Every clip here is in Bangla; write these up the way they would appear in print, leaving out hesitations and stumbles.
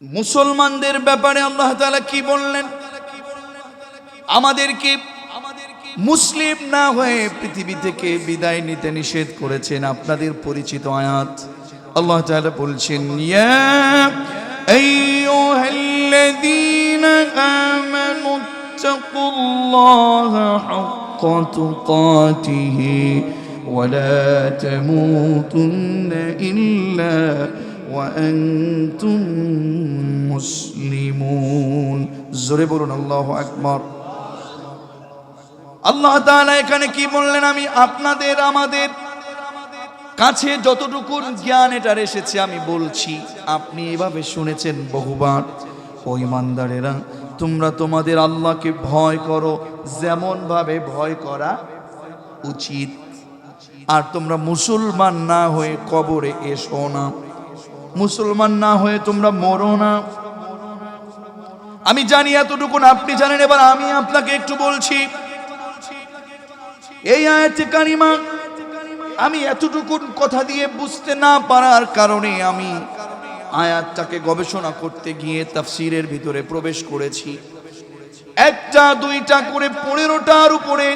মুসলমানদের ব্যাপারে আল্লাহ তাআলা কি বললেন? আমাদেরকে মুসলিম না হয়ে পৃথিবী থেকে বিদায় নিতে নিষেধ করেছেন। আপনাদের পরিচিত আয়াত আল্লাহ তাআলা বলছেন, ইয়া আইয়ুহাল্লাযীনা আমানু তাকুল্লাহা হাক্কা তুকাতিহি ওয়া লা তামুতুন্না ইল্লা وأنتم মুসলিমুন। জোরে বলুন আল্লাহু আকবার। আল্লাহ তাআলা এখানে কি বললেন? আমি আপনাদের আমাদের কাছে যতটুকু জ্ঞান এটার এসেছে আমি বলছি, আপনি এভাবে শুনেছেন বহুবার। ও ঈমানদারেরা, তোমরা তোমাদের আল্লাহকে ভয় করো যেমন ভাবে ভয় করা উচিত। আর তোমরা মুসলমান না হয়ে কবরে এসো না, মুসলমান না হয়ে তোমরা মরো না। আমি জানি এতটুকু আপনি জানেন, এবার আমি আপনাকে একটু বলছি। এই আয়াতে কারিমা আমি এতটুকু কথা দিয়ে বুঝতে না পারার কারণে আমি আয়াতটাকে গবেষণা করতে গিয়ে তাফসীরের ভিতরে প্রবেশ করেছি। একটা দুইটা করে 15টার উপরে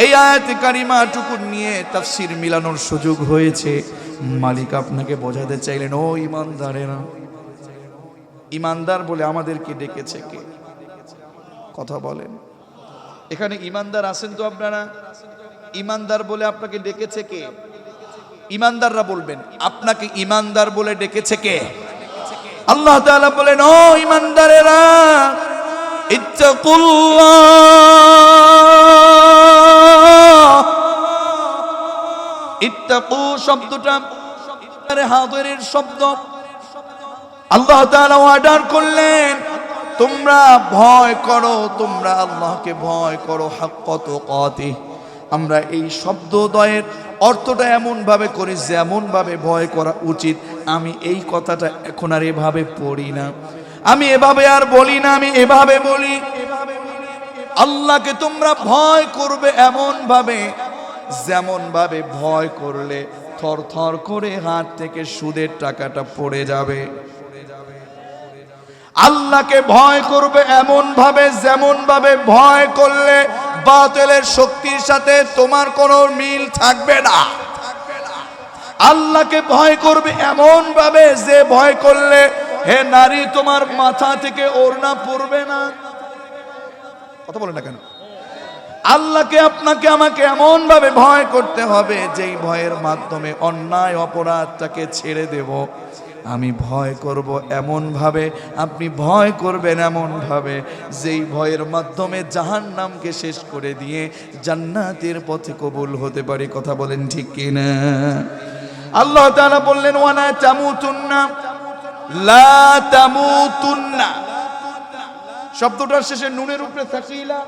এই আয়াতে কারিমাটুকু নিয়ে তাফসীর মিলানোর সুযোগ হয়েছে। মালিক আপনাকে বোঝাতে চাইলেন, ও ঈমানদারেরা, ঈমানদার বলে আমাদেরকে ডেকেছে কে? কথা বলেন। এখানে ঈমানদার আছেন তো আপনারা? ঈমানদার বলে আপনাকে ডেকেছে কে? ঈমানদাররা বলবেন, আপনাকে ঈমানদার বলে ডেকেছে কে? আল্লাহ তাআলা বলেন, ও ঈমানদারেরা, ইত্তাকুল্লাহ। ইত্তাকু শব্দটা হাদিরের শব্দ। আল্লাহ তাআলা অর্ডার করলেন, তোমরা ভয় করো, তোমরা আল্লাহকে ভয় করো হাক্কা তুকাতিহ। আমরা এই শব্দদ্বয়ের অর্থটা এমন ভাবে করি যেমন ভাবে ভয় করা উচিত। আমি এই কথাটা এখন আর এভাবে পড়ি না, আমি এভাবে আর বলি না, আমি এভাবে বলি, আল্লাহকে তোমরা ভয় করবে এমন ভাবে যেমন ভাবে ভয় করলে থর থর করে হাত থেকে সুদের টাকাটা পড়ে যাবে। আল্লাহকে ভয় করবে এমন ভাবে যেমন ভাবে ভয় করলে বাতিলের শক্তির সাথে তোমার কোনো মিল থাকবে না। আল্লাহকে ভয় করবে এমন ভাবে যে ভয় করলে, হে নারী, তোমার মাথা থেকে ওড়না পড়বে না। কথা বলে না কেন? আল্লাহকে আপনাকে আমাকে এমন ভাবে ভয় করতে হবে যেই ভয়ের মাধ্যমে অন্যায় অপরাধটাকে ছেড়ে দেব। আমি ভয় করব এমন ভাবে, আপনি ভয় করবেন এমন ভাবে যেই ভয়ের মাধ্যমে জাহান্নামকে শেষ করে দিয়ে জান্নাতের পথে কবুল হতে পারে। কথা বলেন ঠিক কিনা? আল্লাহ তাআলা বললেন, ওয়ালা তামুতুন্না, লা তামুতুন্না। শব্দটার শেষে নুনের উপরে থাকিলা,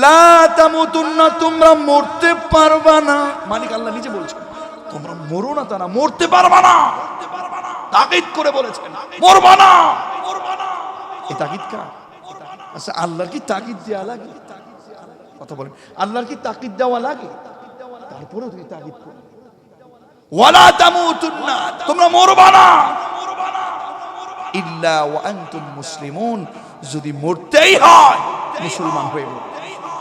লা তামুতুন্না, তোমরা মরতে পারবা না। মালিক আল্লাহ নিজে বলছেন, তোমরা মরো না, তা না, মরতে পারবা না। তাকিদ করে বলেছেন, মরবা না। এই তাকিদ কার? আচ্ছা, আল্লাহর কি তাকিদ দেওয়া লাগে? কথা বলেন, আল্লাহর কি তাকিদ দেওয়া লাগে? তারপরেও তুমি তাকিদ করো, ওয়ালা তামুতুন্না, তোমরা মরবা না, ইল্লা ওয়া আনতুম মুসলিমুন, যদি মরতেই হয় মুসলমান হয়ে মরবে।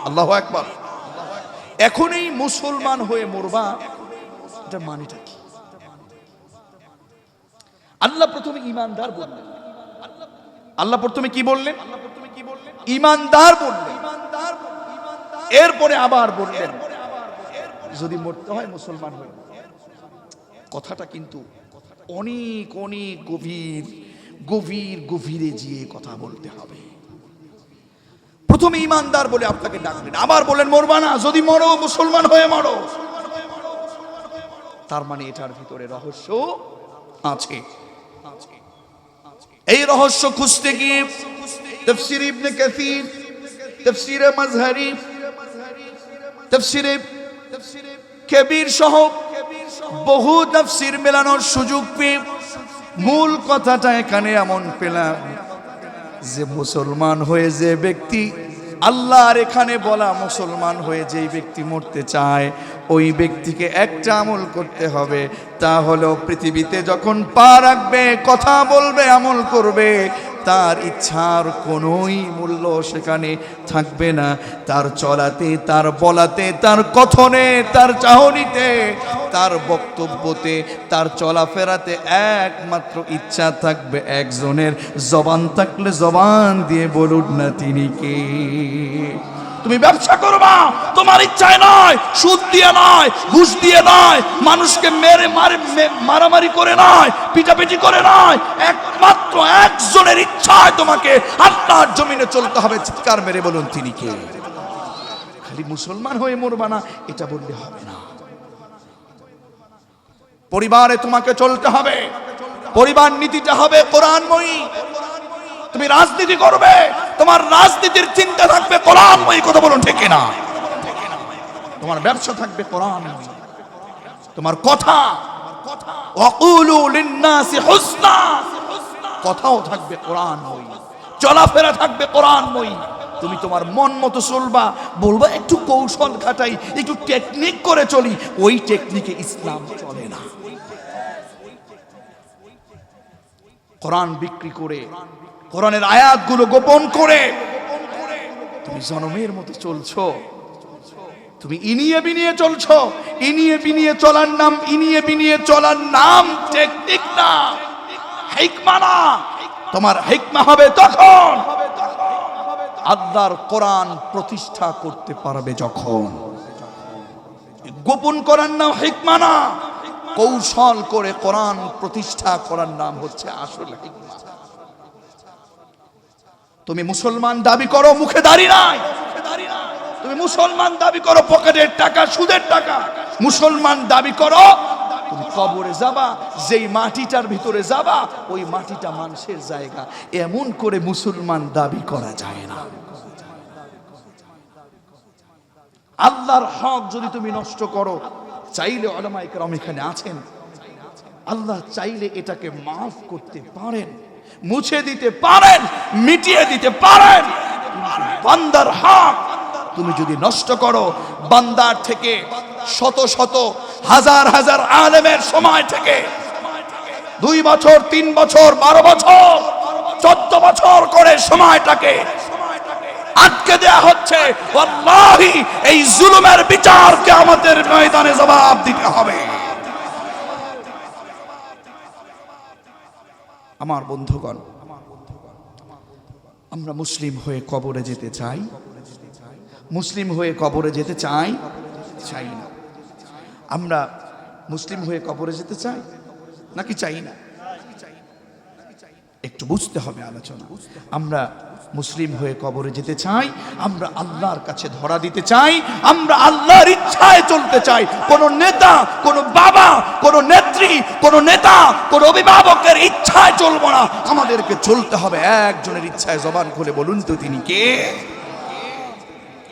আল্লাহু আকবার। এখন এই মুসলমান হয়ে মরবা, এটা মানেটা কি? আল্লাহ প্রথমে ঈমানদার বললেন। আল্লাহ প্রথমে কি বললেন? ঈমানদার বললেন। এরপরে আবার বললেন যদি মরতে হয় মুসলমান হয়ে। কথাটা কিন্তু অনেক অনেক গভীর গভীর গভীরে গিয়ে কথা বলতে হবে। প্রথমে ঈমানদার বলে আপনাকে ডাকলেন, আবার বলেন মরবা না, যদি মরো মুসলমান হয়ে মরো। তার মানে এটার ভিতরে রহস্য আছে। এই রহস্য খুঁজতে গিয়ে তাফসীর ইবনে কাসীর, তাফসীরে মাযহারি, তাফসীরে কবির সহ বহু তাফসীর মেলানোর সুযোগ পেয়ে মূল কথাটা এখানে এমন পেলাম যে মুসলমান হয়ে যে ব্যক্তি, আল্লাহর এখানে বলা মুসলমান হয়ে যেই ব্যক্তি মরতে চায়, ওই ব্যক্তিকে একটা আমল করতে হবে, তা হলো পৃথিবীতে যখন পা রাখবে, কথা বলবে, আমল করবে, তার ইচ্ছার কোনোই মূল্য সেখানে থাকবে না। তার চলাতে, তার বলাতে, তার কথনে, তার চাহনিতে, তার বক্তব্যতে, তার চলাফেরাতে একমাত্র ইচ্ছা থাকবে একজনের। জবান থাকলে জবান দিয়ে বলুন না তিনি কে। তুমি ব্যবসা করবা তোমার ইচ্ছায় নয়, সুদ দিয়ে নয়, ঘুষ দিয়ে নয়, মানুষকে মারামারি করে নয়, পিটাপিটি করে নয়, একমাত্র একজনের ইচ্ছায় তোমাকে আল্লাহর জমিনে চলতে হবে। চিৎকার মেরে বলুন তিনি কে। খালি মুসলমান হয়ে মরবা না এটা বললে হবে না। পরিবারে তোমাকে চলতে হবে, পরিবার নীতিটা হবে কোরআনময়ী। তুমি রাজনীতি করবে, তোমার রাজনীতির চিন্তা থাকবে কোরআনময়ী। কথা বলুন ঠিক না? তোমার ব্যবসা থাকবে কোরআনময়ী, তোমার কথা ওয়াকুলু লিন-নাসি হুসনা, কথাও থাকবে কোরআনময়ী, চলাফেরা থাকবে কোরআনময়ী। তুমি তোমার মন মতো চলবা, বলবা একটু কৌশল খাটাই, একটু টেকনিক করে চলি, ওই টেকনিকে ইসলাম চলে না। কোরআন বিক্রি করে, কোরআনের আয়াতগুলো গোপন করে তুমি জনমের মতো চলছো। তুমি ইনিয়ে বিনিয়ে চলছো। ইনিয়ে বিনিয়ে চলার নাম, ইনিয়ে বিনিয়ে চলার নাম টেকনিক না, হিকমা না। তোমার হিকমা হবে তখন আল্লাহর কোরআন প্রতিষ্ঠা করতে পারবে যখন। গোপন করার নাম হিকমা না, কৌশল করে কোরআন প্রতিষ্ঠা করার নাম হচ্ছে আসল হিকমা। তুমি মুসলমান দাবি করো, মুখে দাড়ি নাই। তুমি মুসলমান দাবি করো, পকেটের টাকা, সুদের টাকা। মুসলমান দাবি করো, তুমি কবরে যাবা, যেই মাটিটার ভিতরে যাবা ওই মাটিটা মানুষের জায়গা। এমন করে মুসলমান দাবি করা যায় না। আল্লাহর হক যদি তুমি নষ্ট করো, চাইলে উলামায়ে কেরাম এখানে আছেন, আল্লাহ চাইলে এটাকে মাফ করতে পারেন, মুছে দিতে পারেন, মিটিয়ে দিতে পারেন। বান্দার হক তুমি যদি নষ্ট করো, বান্দার থেকে শত শত হাজার হাজার আলেমের সময় থেকে 2 বছর, 3 বছর, 12 বছর, 14 বছর করে সময়টাকে আটকে দেয়া হচ্ছে। ওয়াল্লাহি এই জুলুমের বিচারকে আমাদের ময়দানে জবাব দিতে হবে। আমার বন্ধুগণ, আমরা মুসলিম হয়ে কবরে যেতে চাই? মুসলিম হয়ে কবরে যেতে চাই? চাই না। আমরা মুসলিম হয়ে কবরে যেতে চাই নাকি চাই না? একটু বুঝতে হবে আলোচনা। আমরা মুসলিম হয়ে কবরে যেতে চাই, আমরা আল্লাহর কাছে ধরা দিতে চাই, আমরা আল্লাহর ইচ্ছায় চলতে চাই। কোন নেতা, কোন বাবা, কোন নেত্রী, কোন নেতা, কোন অভিভাবকের ইচ্ছায় চলবো না। আমাদেরকে চলতে হবে একজনের ইচ্ছায়। জবান খুলে বলুন তো তিনি কে?